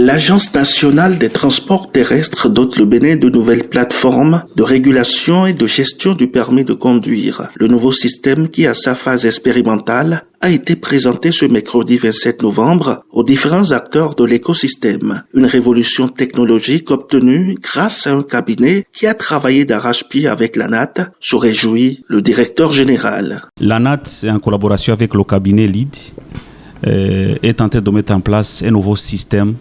L'Agence nationale des transports terrestres dote le Bénin de nouvelles plateformes de régulation et de gestion du permis de conduire. Le nouveau système qui, à sa phase expérimentale, a été présenté ce mercredi 27 novembre aux différents acteurs de l'écosystème. Une révolution technologique obtenue grâce à un cabinet qui a travaillé d'arrache-pied avec l'ANAT, se réjouit le directeur général. L'ANAT, en collaboration avec le cabinet LEED, est en train de mettre en place un nouveau système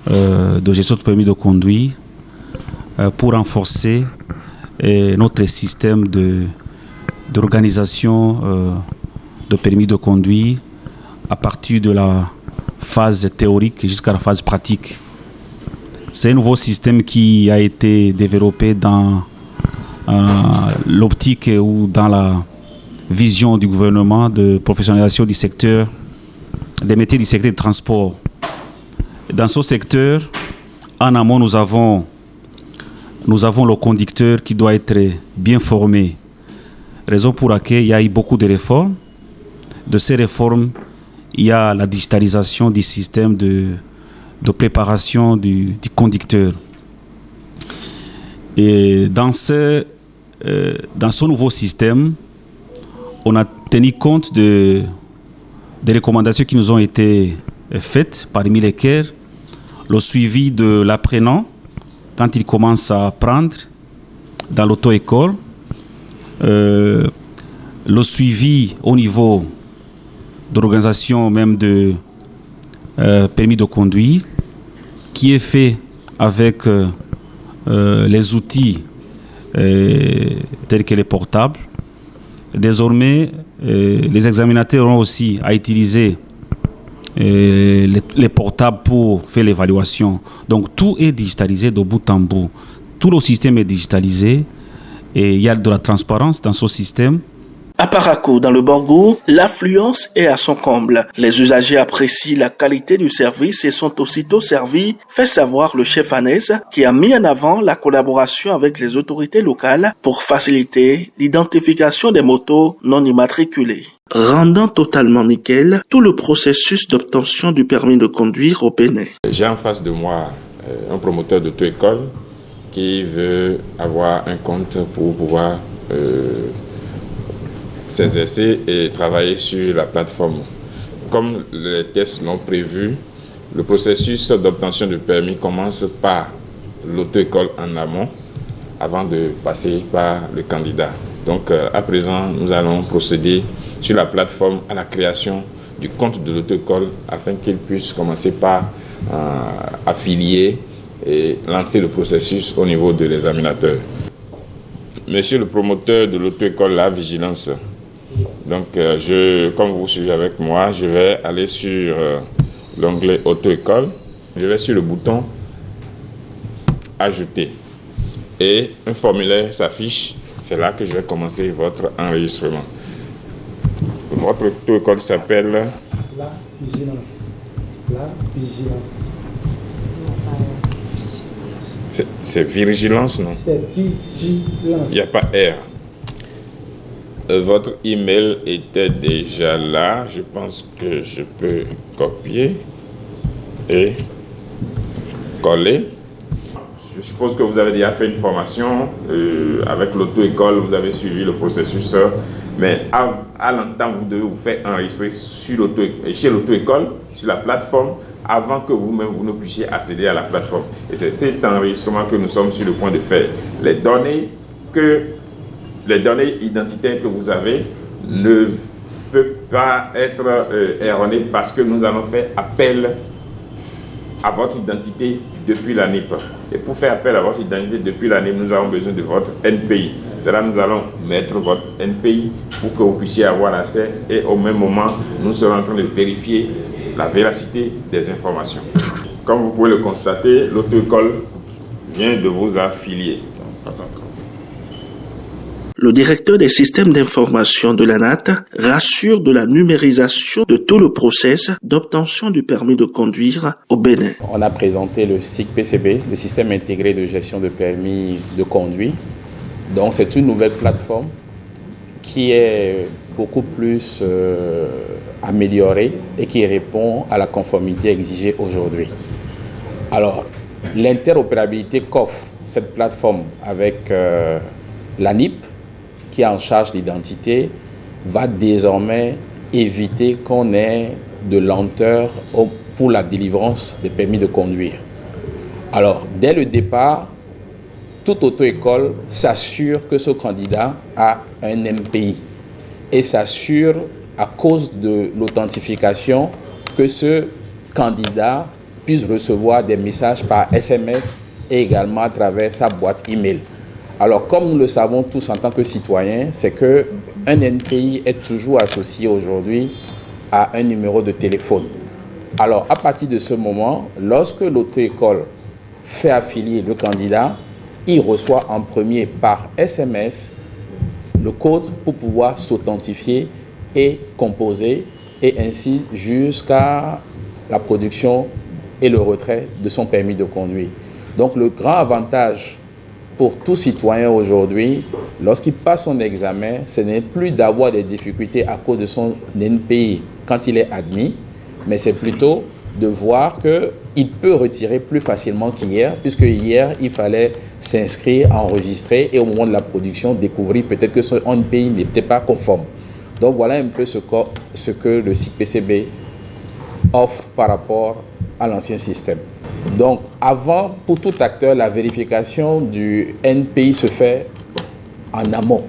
de gestion de permis de conduire pour renforcer notre système d'organisation de permis de conduire à partir de la phase théorique jusqu'à la phase pratique. C'est un nouveau système qui a été développé dans l'optique ou dans la vision du gouvernement de professionnalisation du secteur, des métiers du secteur du transport. Dans ce secteur, en amont, nous avons le conducteur qui doit être bien formé. Raison pour laquelle il y a eu beaucoup de réformes. De ces réformes, il y a la digitalisation du système de préparation du conducteur. Et dans ce nouveau système, on a tenu compte des recommandations qui nous ont été faites, parmi lesquelles le suivi de l'apprenant quand il commence à apprendre dans l'auto-école, le suivi au niveau de l'organisation même de permis de conduire, qui est fait avec les outils tels que les portables. Désormais, les examinateurs auront aussi à utiliser les portables pour faire l'évaluation. Donc tout est digitalisé de bout en bout. Tout le système est digitalisé et il y a de la transparence dans ce système. À Parakou, dans le Borgo, l'affluence est à son comble. Les usagers apprécient la qualité du service et sont aussitôt servis, fait savoir le chef Hanès, qui a mis en avant la collaboration avec les autorités locales pour faciliter l'identification des motos non immatriculées, rendant totalement nickel tout le processus d'obtention du permis de conduire au Bénin. J'ai en face de moi un promoteur d'auto-école qui veut avoir un compte pour pouvoir s'exercer et travailler sur la plateforme. Comme les tests l'ont prévu, le processus d'obtention du permis commence par l'auto-école en amont avant de passer par le candidat. Donc à présent, nous allons procéder sur la plateforme à la création du compte de l'auto-école afin qu'il puisse commencer par affilier et lancer le processus au niveau de l'examinateur. Monsieur le promoteur de l'auto-école, la vigilance. Donc, comme vous suivez avec moi, je vais aller sur l'onglet auto-école. Je vais sur le bouton ajouter. Et un formulaire s'affiche. C'est là que je vais commencer votre enregistrement. Votre auto-école s'appelle La Vigilance. La Vigilance. C'est Vigilance, non? C'est Vigilance. Il n'y a pas R. Votre email était déjà là. Je pense que je peux copier et coller. Je suppose que vous avez déjà fait une formation avec l'auto-école, vous avez suivi le processus. Mais à l'entame, vous devez vous faire enregistrer chez l'auto-école, sur la plateforme, avant que vous-même vous ne puissiez accéder à la plateforme. Et c'est cet enregistrement que nous sommes sur le point de faire. Les données identitaires que vous avez ne peuvent pas être erronées parce que nous allons faire appel à votre identité depuis la NIP. Et pour faire appel à votre identité depuis la NIP, nous avons besoin de votre NPI. C'est là que nous allons mettre votre NPI pour que vous puissiez avoir accès et au même moment, nous serons en train de vérifier la véracité des informations. Comme vous pouvez le constater, l'auto-école vient de vous affilier. Pas encore. Le directeur des systèmes d'information de l'ANAT rassure de la numérisation de tout le process d'obtention du permis de conduire au Bénin. On a présenté le SIG-PCB, le système intégré de gestion de permis de conduire. Donc c'est une nouvelle plateforme qui est beaucoup plus améliorée et qui répond à la conformité exigée aujourd'hui. Alors, l'interopérabilité qu'offre cette plateforme avec l'ANIP, qui est en charge de l'identité, va désormais éviter qu'on ait de lenteur pour la délivrance des permis de conduire. Alors, dès le départ, toute auto-école s'assure que ce candidat a un MPI et s'assure, à cause de l'authentification, que ce candidat puisse recevoir des messages par SMS et également à travers sa boîte email. Alors, comme nous le savons tous en tant que citoyens, c'est qu'un NPI est toujours associé aujourd'hui à un numéro de téléphone. Alors, à partir de ce moment, lorsque l'auto-école fait affilier le candidat, il reçoit en premier par SMS le code pour pouvoir s'authentifier et composer, et ainsi jusqu'à la production et le retrait de son permis de conduire. Donc, le grand avantage pour tout citoyen aujourd'hui, lorsqu'il passe son examen, ce n'est plus d'avoir des difficultés à cause de son NPI quand il est admis, mais c'est plutôt de voir qu'il peut retirer plus facilement qu'hier, puisque hier, il fallait s'inscrire, enregistrer et au moment de la production, découvrir peut-être que son NPI n'était pas conforme. Donc voilà un peu ce que le SIC PCB offre par rapport à l'ancien système. Donc avant, pour tout acteur, la vérification du NPI se fait en amont,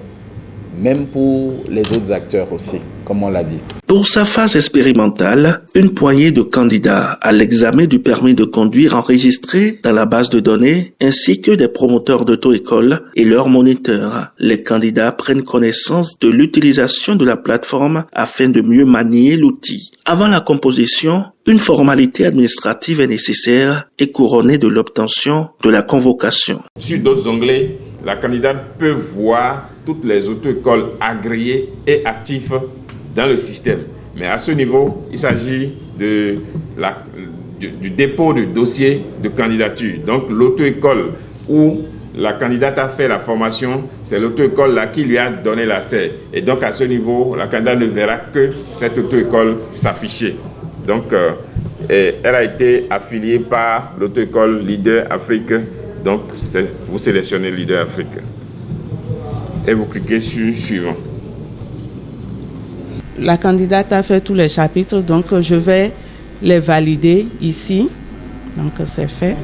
même pour les autres acteurs aussi, comme on l'a dit. Pour sa phase expérimentale, une poignée de candidats à l'examen du permis de conduire enregistrés dans la base de données, ainsi que des promoteurs d'auto-école et leurs moniteurs. Les candidats prennent connaissance de l'utilisation de la plateforme afin de mieux manier l'outil. Avant la composition, une formalité administrative est nécessaire et couronnée de l'obtention de la convocation. Sur d'autres onglets, la candidate peut voir toutes les auto-écoles agréées et actives dans le système. Mais à ce niveau, il s'agit du dépôt de dossier de candidature. Donc l'auto-école où la candidate a fait la formation, c'est l'auto-école là qui lui a donné l'accès. Et donc à ce niveau, la candidate ne verra que cette auto-école s'afficher. Donc elle a été affiliée par l'auto-école Leader Afrique. Donc vous sélectionnez Leader Afrique. Et vous cliquez sur Suivant. La candidate a fait tous les chapitres, donc je vais les valider ici. Donc c'est fait.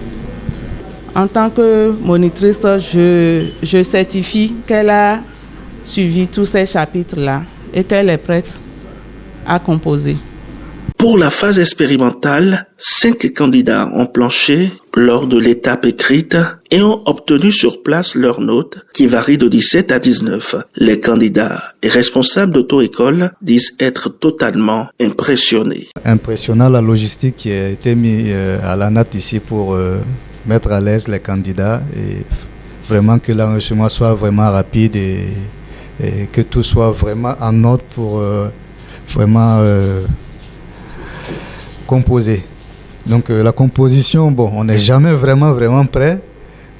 En tant que monitrice, je certifie qu'elle a suivi tous ces chapitres-là et qu'elle est prête à composer. Pour la phase expérimentale, 5 candidats ont planché lors de l'étape écrite et ont obtenu sur place leurs notes qui varient de 17 à 19. Les candidats et responsables d'auto-école disent être totalement impressionnés. Impressionnant la logistique qui a été mise à la NAT ici pour mettre à l'aise les candidats et vraiment que l'enregistrement soit vraiment rapide et que tout soit vraiment en ordre pour vraiment composer. Donc la composition, bon, on n'est jamais vraiment prêt,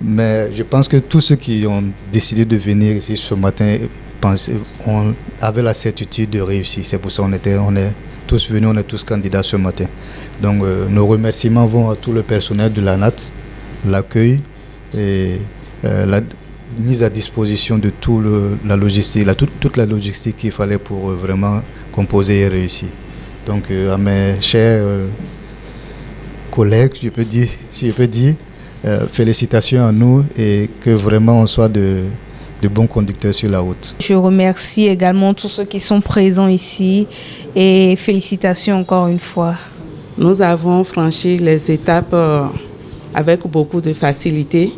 mais je pense que tous ceux qui ont décidé de venir ici ce matin on avait la certitude de réussir. C'est pour ça qu'on est tous venus, on est tous candidats ce matin. Donc nos remerciements vont à tout le personnel de la NAT, l'accueil et la mise à disposition de toute la logistique qu'il fallait pour vraiment composer et réussir. Donc à mes chers collègues, si je peux dire, félicitations à nous et que vraiment on soit de bons conducteurs sur la route. Je remercie également tous ceux qui sont présents ici et félicitations encore une fois. Nous avons franchi les étapes avec beaucoup de facilité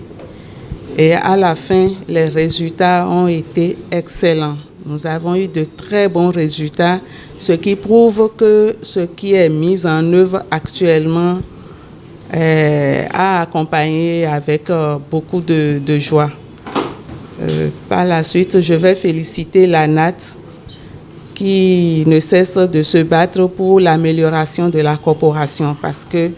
et à la fin, les résultats ont été excellents. Nous avons eu de très bons résultats, ce qui prouve que ce qui est mis en œuvre actuellement a accompagné avec beaucoup de joie. Par la suite, je vais féliciter la NAT qui ne cesse de se battre pour l'amélioration de la corporation parce que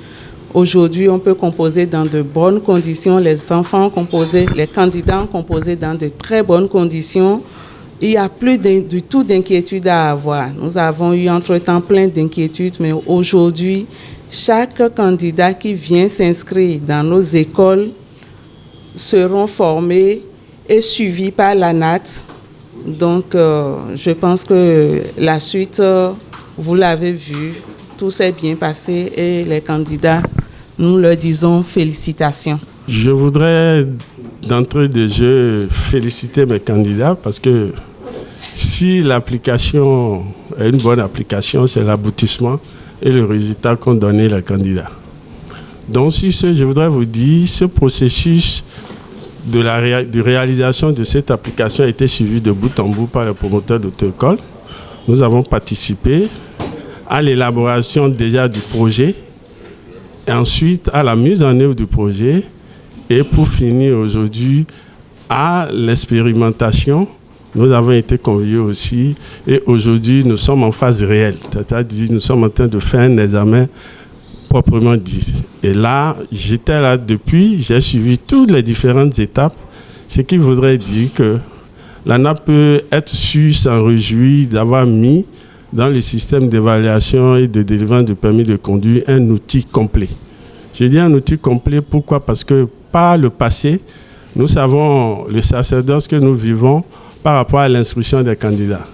aujourd'hui, on peut composer dans de bonnes conditions. Les enfants ont composé, les candidats ont composé dans de très bonnes conditions. Il n'y a plus du tout d'inquiétude à avoir. Nous avons eu entre-temps plein d'inquiétudes, mais aujourd'hui, chaque candidat qui vient s'inscrire dans nos écoles seront formés et suivis par l'ANAT. Donc, je pense que la suite, vous l'avez vu, tout s'est bien passé et les candidats, nous leur disons félicitations. Je voudrais d'entrée de jeu féliciter mes candidats parce que si l'application est une bonne application, c'est l'aboutissement et le résultat qu'ont donné les candidats. Donc, sur ce, je voudrais vous dire, ce processus de réalisation de cette application a été suivi de bout en bout par les promoteurs d'auto-école. Nous avons participé à l'élaboration déjà du projet, et ensuite à la mise en œuvre du projet, et pour finir aujourd'hui à l'expérimentation. Nous avons été conviés aussi, et aujourd'hui nous sommes en phase réelle, c'est-à-dire nous sommes en train de faire un examen proprement dit. Et là, j'étais là depuis, j'ai suivi toutes les différentes étapes, ce qui voudrait dire que l'ANAP peut être sûre, s'en réjouir d'avoir mis dans le système d'évaluation et de délivrance de permis de conduire un outil complet. Je dis un outil complet, pourquoi? Parce que par le passé, nous savons le sacerdoce que nous vivons par rapport à l'inscription des candidats.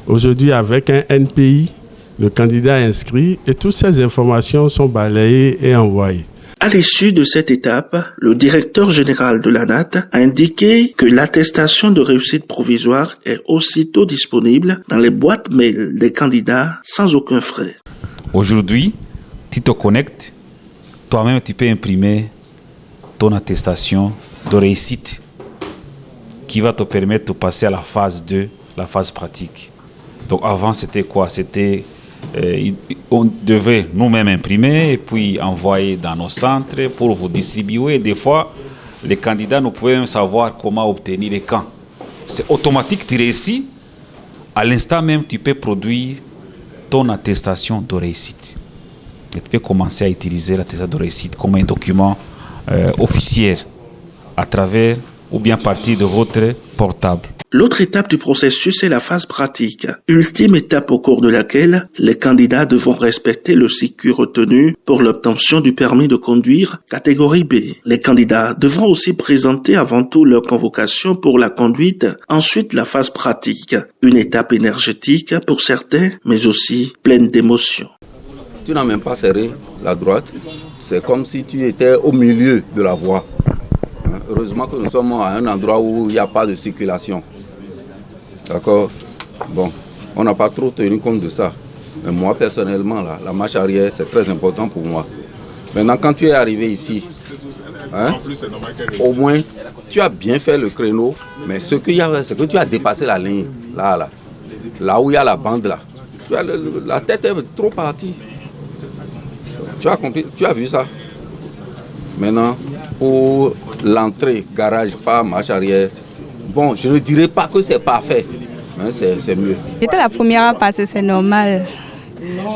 Aujourd'hui, avec un NPI, le candidat est inscrit et toutes ces informations sont balayées et envoyées. À l'issue de cette étape, le directeur général de l'ANAT a indiqué que l'attestation de réussite provisoire est aussitôt disponible dans les boîtes mail des candidats sans aucun frais. Aujourd'hui, tu te connectes, toi-même tu peux imprimer ton attestation de réussite qui va te permettre de passer à la phase 2, la phase pratique. Donc avant, c'était quoi? On devait nous-mêmes imprimer et puis envoyer dans nos centres pour vous distribuer. Des fois, les candidats ne pouvaient même savoir comment obtenir et quand. C'est automatique, tu réussis. À l'instant même, tu peux produire ton attestation de réussite. Et tu peux commencer à utiliser l'attestation de réussite comme un document officiel à travers ou bien partir de votre portable. L'autre étape du processus est la phase pratique, ultime étape au cours de laquelle les candidats devront respecter le cycle retenu pour l'obtention du permis de conduire catégorie B. Les candidats devront aussi présenter avant tout leur convocation pour la conduite, ensuite la phase pratique, une étape énergétique pour certains, mais aussi pleine d'émotions. Tu n'as même pas serré la droite, c'est comme si tu étais au milieu de la voie. Heureusement que nous sommes à un endroit où il n'y a pas de circulation. D'accord? Bon, on n'a pas trop tenu compte de ça. Mais moi, personnellement, là, la marche arrière, c'est très important pour moi. Maintenant, quand tu es arrivé ici, au moins, tu as bien fait le créneau, mais ce qu'il y a, c'est que tu as dépassé la ligne, là où il y a la bande, là. La tête est trop partie. Tu as compris? Tu as vu ça? Maintenant, pour l'entrée, garage, pas marche arrière, bon, je ne dirais pas que c'est parfait, mais c'est mieux. J'étais la première à passer, c'est normal.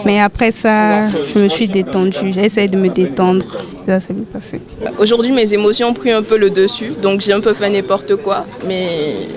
Mais après ça, je me suis détendue. J'ai essayé de me détendre. Ça s'est bien passé. Aujourd'hui, mes émotions ont pris un peu le dessus, donc j'ai un peu fait n'importe quoi. Mais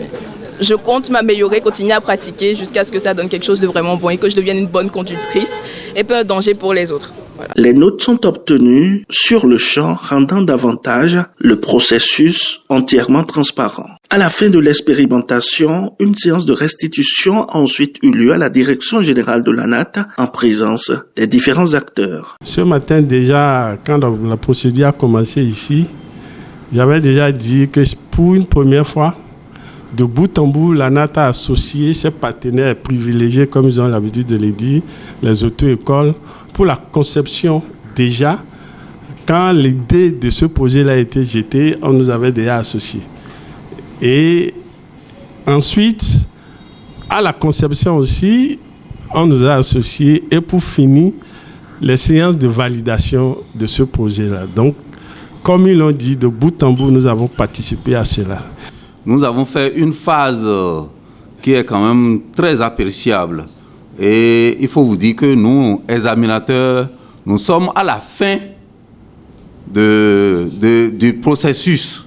je compte m'améliorer, continuer à pratiquer jusqu'à ce que ça donne quelque chose de vraiment bon et que je devienne une bonne conductrice et pas un danger pour les autres. Voilà. Les notes sont obtenues sur le champ, rendant davantage le processus entièrement transparent. À la fin de l'expérimentation, une séance de restitution a ensuite eu lieu à la direction générale de l'ANAT en présence des différents acteurs. Ce matin déjà, quand la procédure a commencé ici, j'avais déjà dit que pour une première fois, de bout en bout, l'ANAT a associé ses partenaires privilégiés, comme ils ont l'habitude de le dire, les auto-écoles, pour la conception déjà. Quand l'idée de ce projet-là a été jetée, on nous avait déjà associés. Et ensuite, à la conception aussi, on nous a associés. Et pour finir, les séances de validation de ce projet-là. Donc, comme ils l'ont dit, de bout en bout, nous avons participé à cela. Nous avons fait une phase qui est quand même très appréciable. Et il faut vous dire que nous, examinateurs, nous sommes à la fin du processus.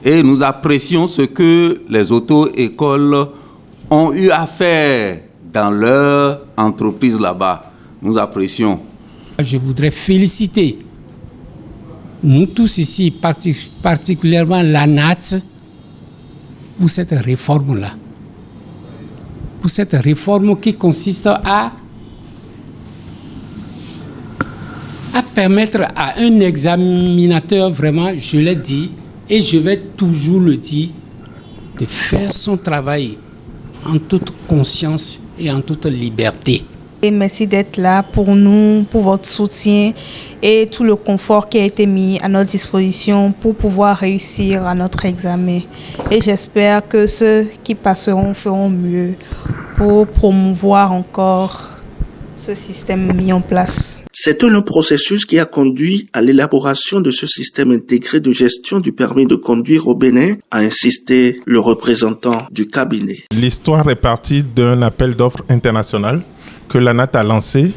Et nous apprécions ce que les auto-écoles ont eu à faire dans leur entreprise là-bas. Nous apprécions. Je voudrais féliciter nous tous ici, particulièrement l'ANAT, pour cette réforme-là. Pour cette réforme qui consiste à permettre à un examinateur, vraiment, je l'ai dit, et je vais toujours le dire, de faire son travail en toute conscience et en toute liberté. Et merci d'être là pour nous, pour votre soutien et tout le confort qui a été mis à notre disposition pour pouvoir réussir à notre examen. Et j'espère que ceux qui passeront feront mieux pour promouvoir encore ce système mis en place. C'est un long processus qui a conduit à l'élaboration de ce système intégré de gestion du permis de conduire au Bénin, a insisté le représentant du cabinet. L'histoire est partie d'un appel d'offres international que l'ANAT a lancé,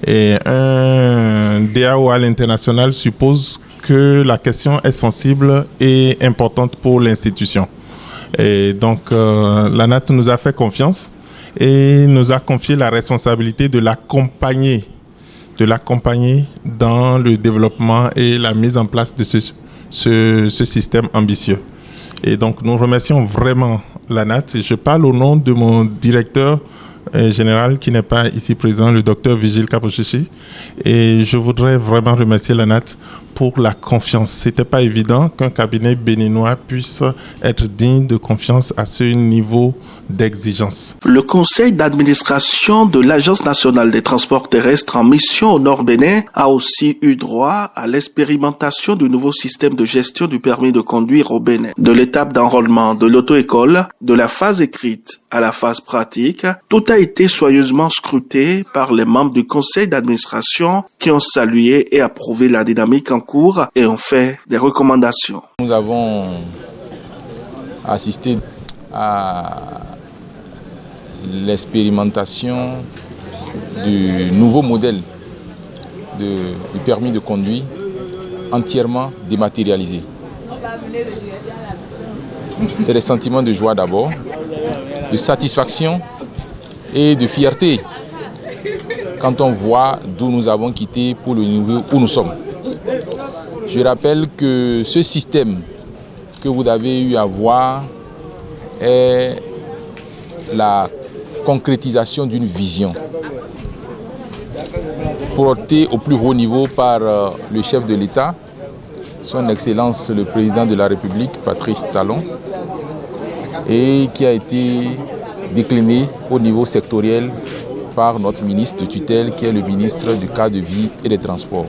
et un DAO à l'international suppose que la question est sensible et importante pour l'institution. Et donc l'ANAT nous a fait confiance et nous a confié la responsabilité de l'accompagner dans le développement et la mise en place de ce système ambitieux. Et donc nous remercions vraiment l'ANAT. Je parle au nom de mon directeur général qui n'est pas ici présent, le docteur Vigile Kapochichi, et je voudrais vraiment remercier l'ANAT pour la confiance. C'était pas évident qu'un cabinet béninois puisse être digne de confiance à ce niveau d'exigence. Le conseil d'administration de l'Agence nationale des transports terrestres en mission au Nord Bénin a aussi eu droit à l'expérimentation du nouveau système de gestion du permis de conduire au Bénin. De l'étape d'enrôlement de l'auto-école, de la phase écrite à la phase pratique, tout a été soigneusement scruté par les membres du conseil d'administration qui ont salué et approuvé la dynamique en cours et ont fait des recommandations. Nous avons assisté à l'expérimentation du nouveau modèle du permis de conduire entièrement dématérialisé. C'est des sentiments de joie d'abord, de satisfaction et de fierté quand on voit d'où nous avons quitté pour le niveau où nous sommes. Je rappelle que ce système que vous avez eu à voir est la concrétisation d'une vision portée au plus haut niveau par le chef de l'État, son Excellence le Président de la République, Patrice Talon, et qui a été décliné au niveau sectoriel par notre ministre de tutelle, qui est le ministre du cadre de vie et des transports.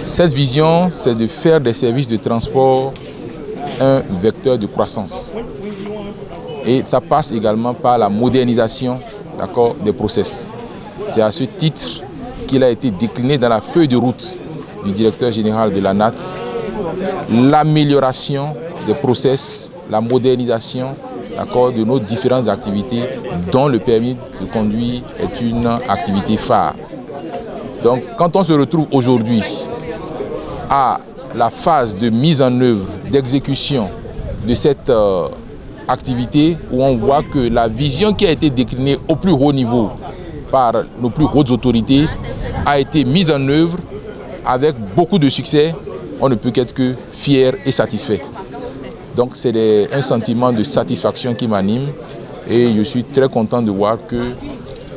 Cette vision, c'est de faire des services de transport un vecteur de croissance. Et ça passe également par la modernisation, des process. C'est à ce titre qu'il a été décliné dans la feuille de route du directeur général de l'ANAT l'amélioration des process, la modernisation de nos différentes activités, dont le permis de conduire est une activité phare. Donc quand on se retrouve aujourd'hui à la phase de mise en œuvre, d'exécution de cette activité, où on voit que la vision qui a été déclinée au plus haut niveau par nos plus hautes autorités a été mise en œuvre avec beaucoup de succès, on ne peut qu'être que fier et satisfait. Donc c'est un sentiment de satisfaction qui m'anime et je suis très content de voir que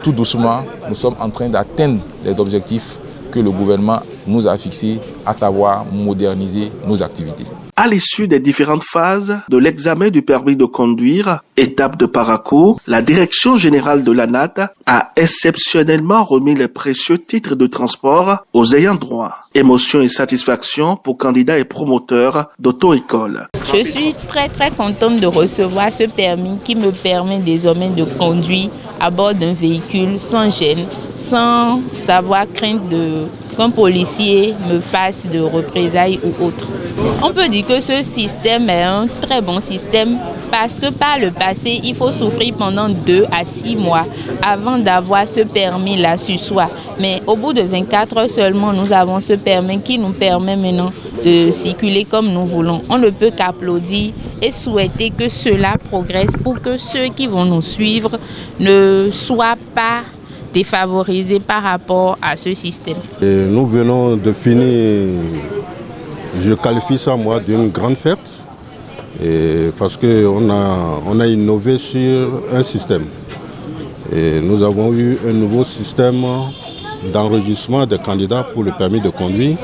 tout doucement, nous sommes en train d'atteindre les objectifs que le gouvernement nous a fixés, à savoir moderniser nos activités. À l'issue des différentes phases de l'examen du permis de conduire, étape de parcours, la direction générale de l'ANAT a exceptionnellement remis les précieux titres de transport aux ayants droit. Émotion et satisfaction pour candidats et promoteurs d'auto-école. Je suis très contente de recevoir ce permis qui me permet désormais de conduire à bord d'un véhicule sans gêne, sans avoir crainte qu'un policier me fasse de représailles ou autre. On peut dire que ce système est un très bon système parce que par le passé, il faut souffrir pendant 2 à 6 mois avant d'avoir ce permis-là sur soi. Mais au bout de 24 heures seulement, nous avons ce permis qui nous permet maintenant de circuler comme nous voulons. On ne peut qu'applaudir et souhaiter que cela progresse pour que ceux qui vont nous suivre ne soient pas défavorisés par rapport à ce système. Et nous venons de finir, je qualifie ça moi d'une grande fête, et parce qu'on a innové sur un système. Et nous avons eu un nouveau système d'enregistrement des candidats pour le permis de conduire,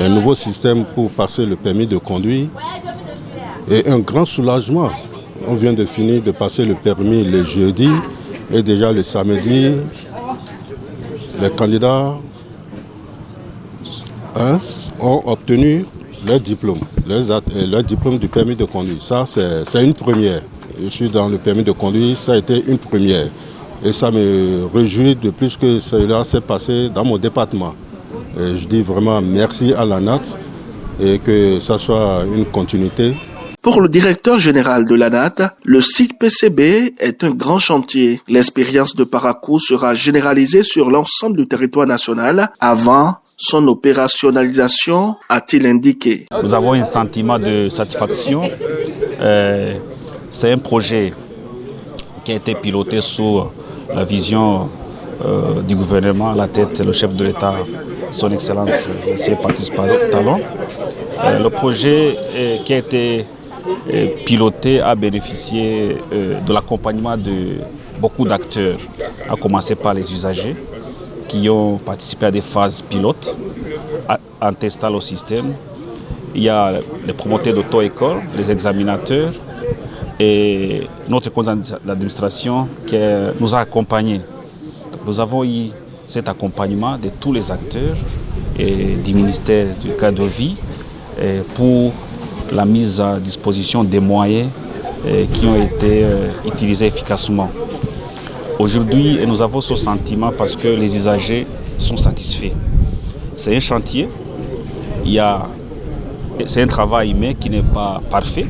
un nouveau système pour passer le permis de conduire et un grand soulagement. On vient de finir de passer le permis le jeudi et déjà le samedi, les candidats ont obtenu leur diplôme du permis de conduire. Ça, c'est une première. Je suis dans le permis de conduire, ça a été une première. Et ça me réjouit de plus que cela s'est passé dans mon département. Et je dis vraiment merci à l'ANAT et que ça soit une continuité. Pour le directeur général de l'ANAT, le cycle PCB est un grand chantier. L'expérience de parcours sera généralisée sur l'ensemble du territoire national avant son opérationnalisation, a-t-il indiqué. Nous avons un sentiment de satisfaction. C'est un projet qui a été piloté sous la vision du gouvernement, à la tête le chef de l'État, son Excellence M. Patrice Talon. Le projet qui a été piloté a bénéficié de l'accompagnement de beaucoup d'acteurs, à commencer par les usagers qui ont participé à des phases pilotes en testant le système. Il y a les promoteurs d'auto-école, les examinateurs et notre conseil d'administration qui nous a accompagnés. Donc, nous avons eu cet accompagnement de tous les acteurs et du ministère du cadre de vie pour la mise à disposition des moyens qui ont été utilisés efficacement. Aujourd'hui, nous avons ce sentiment parce que les usagers sont satisfaits. C'est un chantier, c'est un travail humain qui n'est pas parfait.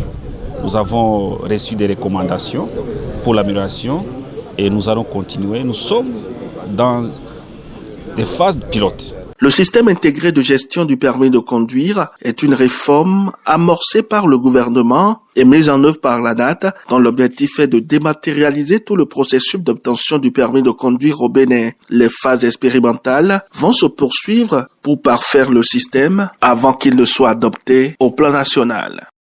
Nous avons reçu des recommandations pour l'amélioration et nous allons continuer. Nous sommes dans des phases pilotes. Le système intégré de gestion du permis de conduire est une réforme amorcée par le gouvernement et mise en œuvre par l'ANAT, dont l'objectif est de dématérialiser tout le processus d'obtention du permis de conduire au Bénin. Les phases expérimentales vont se poursuivre pour parfaire le système avant qu'il ne soit adopté au plan national.